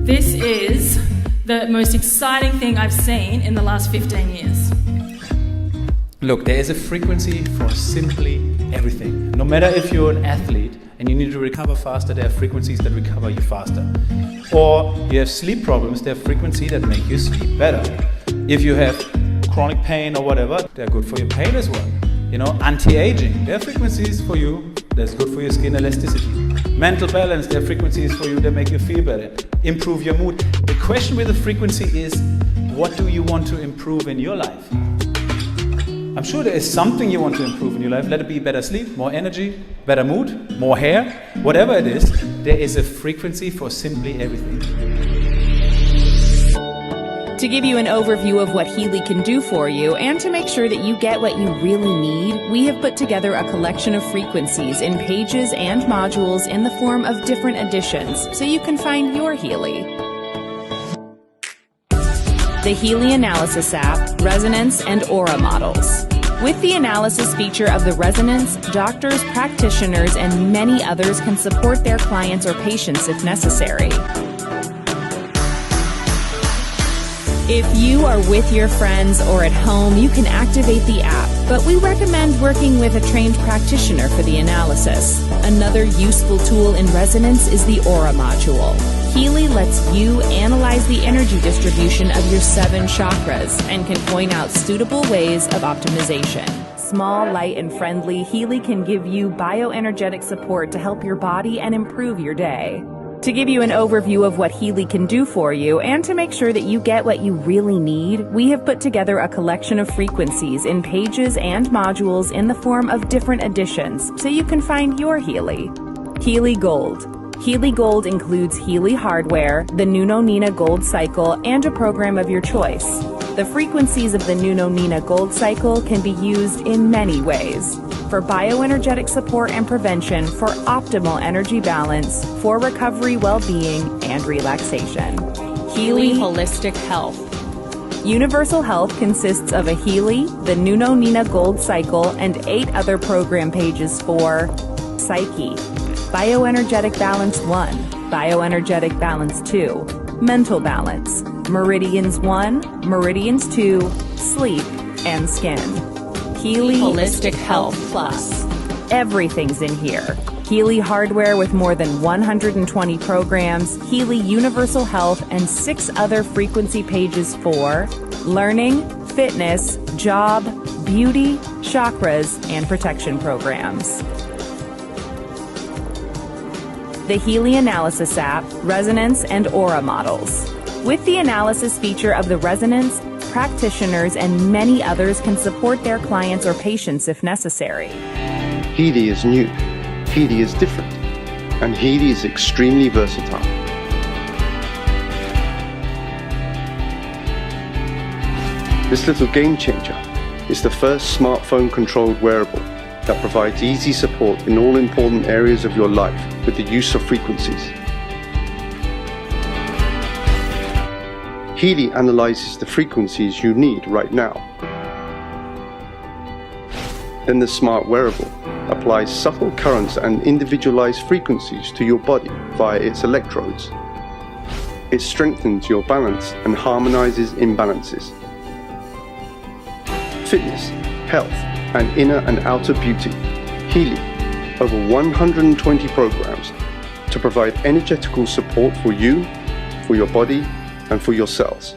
This is the most exciting thing I've seen in the last 15 years. Look, there is a frequency for simply everything. No matter if you're an athlete and you need to recover faster, there are frequencies that recover you faster. Or you have sleep problems, there are frequencies that make you sleep better. If you have chronic pain or whatever, they're good for your pain as well. You know, anti-aging, there are frequencies for you that's good for your skin elasticity. Mental balance, there are frequencies for you that make you feel better. Improve your mood. The question with the frequency is, what do you want to improve in your life? I'm sure there is something you want to improve in your life. Let it be better sleep, more energy, better mood, more hair, whatever it is. There is a frequency for simply everything. To give you an overview of what Healy can do for you and to make sure that you get what you really need, we have put together a collection of frequencies in pages and modules in the form of different editions so you can find your Healy. The Healy Analysis app, Resonance, and Aura models. With the analysis feature of the resonance, doctors, practitioners, and many others can support their clients or patients if necessary. If you are with your friends or at home, you can activate the app, but we recommend working with a trained practitioner for the analysis. Another useful tool in Resonance is the Aura module. Healy lets you analyze the energy distribution of your 7 chakras and can point out suitable ways of optimization. Small, light, and friendly, Healy can give you bioenergetic support to help your body and improve your day. To give you an overview of what Healy can do for you and to make sure that you get what you really need, we have put together a collection of frequencies in pages and modules in the form of different editions so you can find your Healy. Healy Gold. Healy Gold includes Healy hardware, the Nuno Nina Gold Cycle, and a program of your choice. The frequencies of the Nuno Nina Gold Cycle can be used in many ways. For bioenergetic support and prevention, for optimal energy balance, for recovery, well-being, and relaxation. Healy Holistic Health. Universal Health consists of a Healy, the Nuno Nina Gold Cycle, and 8 other program pages for Psyche, Bioenergetic Balance 1, Bioenergetic Balance 2, Mental Balance, Meridians 1, Meridians 2, Sleep, and Skin. Healy Holistic Health Plus. Everything's in here. Healy hardware with more than 120 programs, Healy Universal Health, and 6 other frequency pages for learning, fitness, job, beauty, chakras, and protection programs. The Healy Analysis app, Resonance, and Aura models. With the analysis feature of the Resonance, practitioners and many others can support their clients or patients if necessary. Healy is new, Healy is different, and Healy is extremely versatile. This little game changer is the first smartphone-controlled wearable that provides easy support in all important areas of your life with the use of frequencies. Healy analyzes the frequencies you need right now. Then the smart wearable applies subtle currents and individualized frequencies to your body via its electrodes. It strengthens your balance and harmonizes imbalances. Fitness, health, and inner and outer beauty. Healy, over 120 programs to provide energetical support for you, for your body, and for your cells.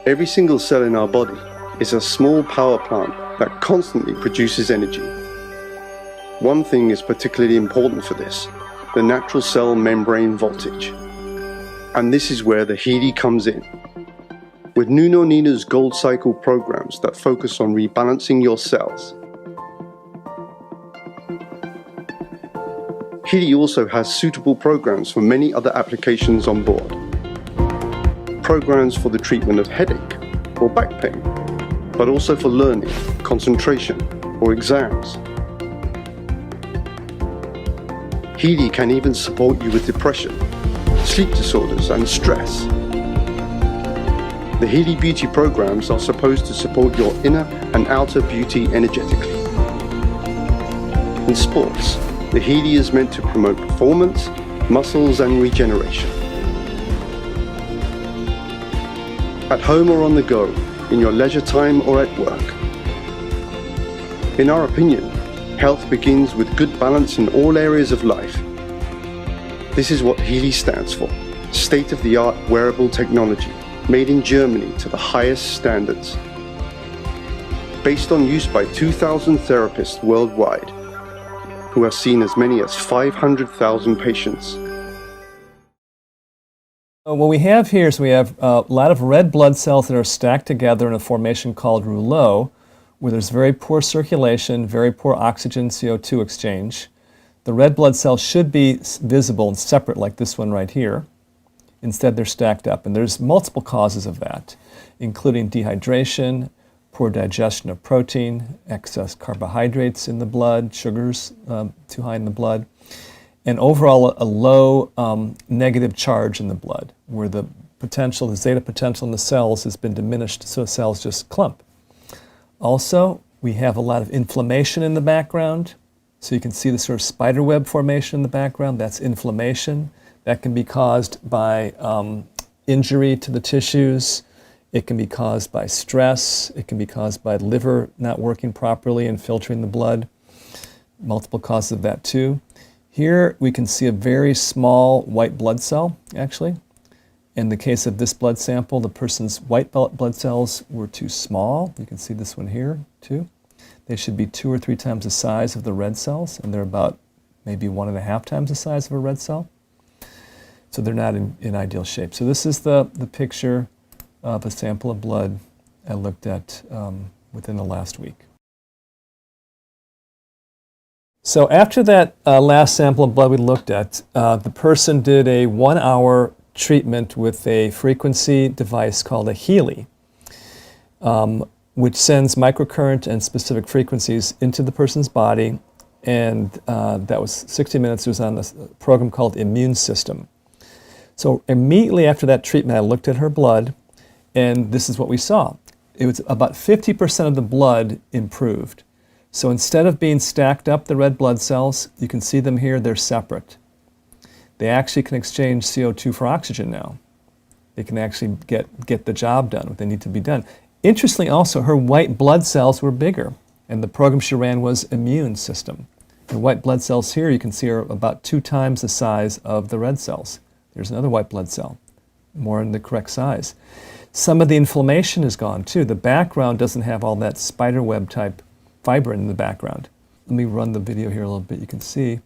Every single cell in our body is a small power plant that constantly produces energy. One thing is particularly important for this, the natural cell membrane voltage. And this is where the Healy comes in. With Nuno Nina's Gold Cycle programs that focus on rebalancing your cells. Healy also has suitable programs for many other applications on board. Programs for the treatment of headache or back pain, but also for learning, concentration, or exams. Healy can even support you with depression, sleep disorders, and stress. The Healy Beauty programs are supposed to support your inner and outer beauty energetically. In sports, the Healy is meant to promote performance, muscles, and regeneration. at home or on the go, in your leisure time or at work. In our opinion, health begins with good balance in all areas of life. This is what Healy stands for: state-of-the-art wearable technology, made in Germany to the highest standards. Based on use by 2,000 therapists worldwide, who have seen as many as 500,000 patients. What we have here is we have a lot of red blood cells that are stacked together in a formation called Rowe, where there's very poor circulation, very poor oxygen CO2 exchange. The red blood cells should be visible and separate like this one right here. Instead, they're stacked up, and there's multiple causes of that, including dehydration, poor digestion of protein, excess carbohydrates in the blood, sugars too high in the blood, and overall a low negative charge in the blood, where the potential, the zeta potential in the cells has been diminished, so cells just clump. Also, we have a lot of inflammation in the background. So you can see the sort of spider web formation in the background. That's inflammation. That can be caused by injury to the tissues. It can be caused by stress. It can be caused by liver not working properly and filtering the blood. Multiple causes of that too. Here we can see a very small white blood cell, actually. In the case of this blood sample, the person's white blood cells were too small. You can see this one here too. They should be 2 or 3 times the size of the red cells, and they're about maybe 1.5 times the size of a red cell. So they're not in ideal shape. So this is the picture of a sample of blood I looked at within the last week. So after that last sample of blood we looked at, the person did a 1-hour treatment with a frequency device called a Healy, which sends microcurrent and specific frequencies into the person's body, and that was 60 minutes. It was on this program called Immune System. So immediately after that treatment, I looked at her blood, and this is what we saw. It was about 50% of the blood improved. So instead of being stacked up, the red blood cells, you can see them here, they're separate. They actually can exchange CO2 for oxygen now. They can actually get the job done, what they need to be done. Interestingly also, her white blood cells were bigger, and the program she ran was Immune System. The white blood cells here, you can see, are about 2 times the size of the red cells. There's another white blood cell, more in the correct size. Some of the inflammation is gone too. The background doesn't have all that spider web type fibrin in the background. Let me run the video here a little bit. You can see,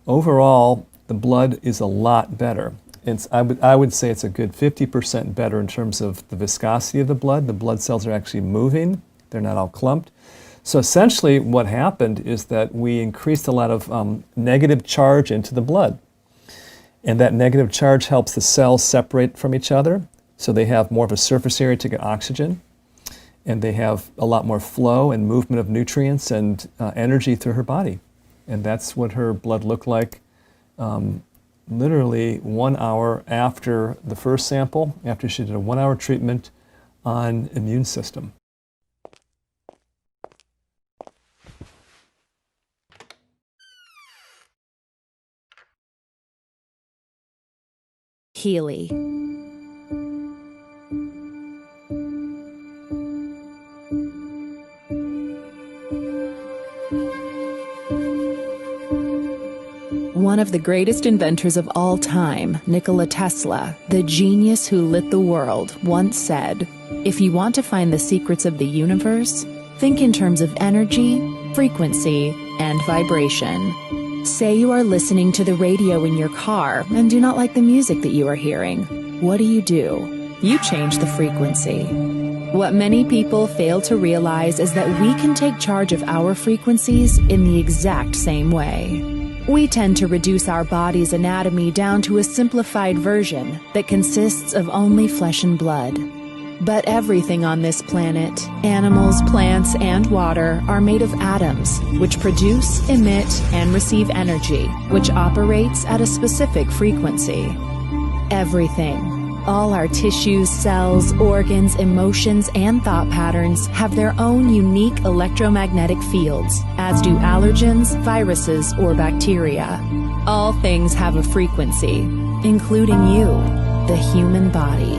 overall, the blood is a lot better. I would say it's a good 50% better in terms of the viscosity of the blood. The blood cells are actually moving. They're not all clumped. So essentially what happened is that we increased a lot of negative charge into the blood. And that negative charge helps the cells separate from each other. So they have more of a surface area to get oxygen. And they have a lot more flow and movement of nutrients and energy through her body. And that's what her blood looked like literally 1 hour after the first sample, after she did a 1-hour treatment on Immune System. Healy. One of the greatest inventors of all time, Nikola Tesla, the genius who lit the world, once said, "If you want to find the secrets of the universe, think in terms of energy, frequency, and vibration." Say you are listening to the radio in your car and do not like the music that you are hearing. What do? You change the frequency. What many people fail to realize is that we can take charge of our frequencies in the exact same way. We tend to reduce our body's anatomy down to a simplified version that consists of only flesh and blood. But everything on this planet, animals, plants, and water, are made of atoms, which produce, emit, and receive energy, which operates at a specific frequency. Everything. All our tissues, cells, organs, emotions, and thought patterns have their own unique electromagnetic fields, as do allergens, viruses, or bacteria. All things have a frequency, including you, the human body.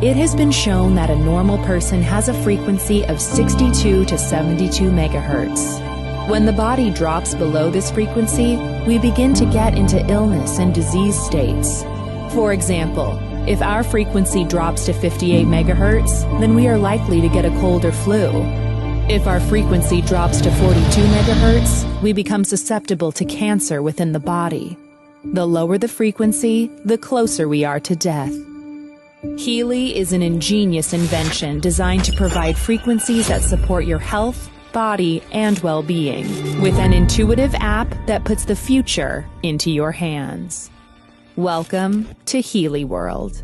It has been shown that a normal person has a frequency of 62 to 72 megahertz. When the body drops below this frequency, we begin to get into illness and disease states. For example, if our frequency drops to 58 megahertz, then we are likely to get a cold or flu. If our frequency drops to 42 megahertz, we become susceptible to cancer within the body. The lower the frequency, the closer we are to death. Healy is an ingenious invention designed to provide frequencies that support your health, body, and well-being, with an intuitive app that puts the future into your hands. Welcome to Healy World.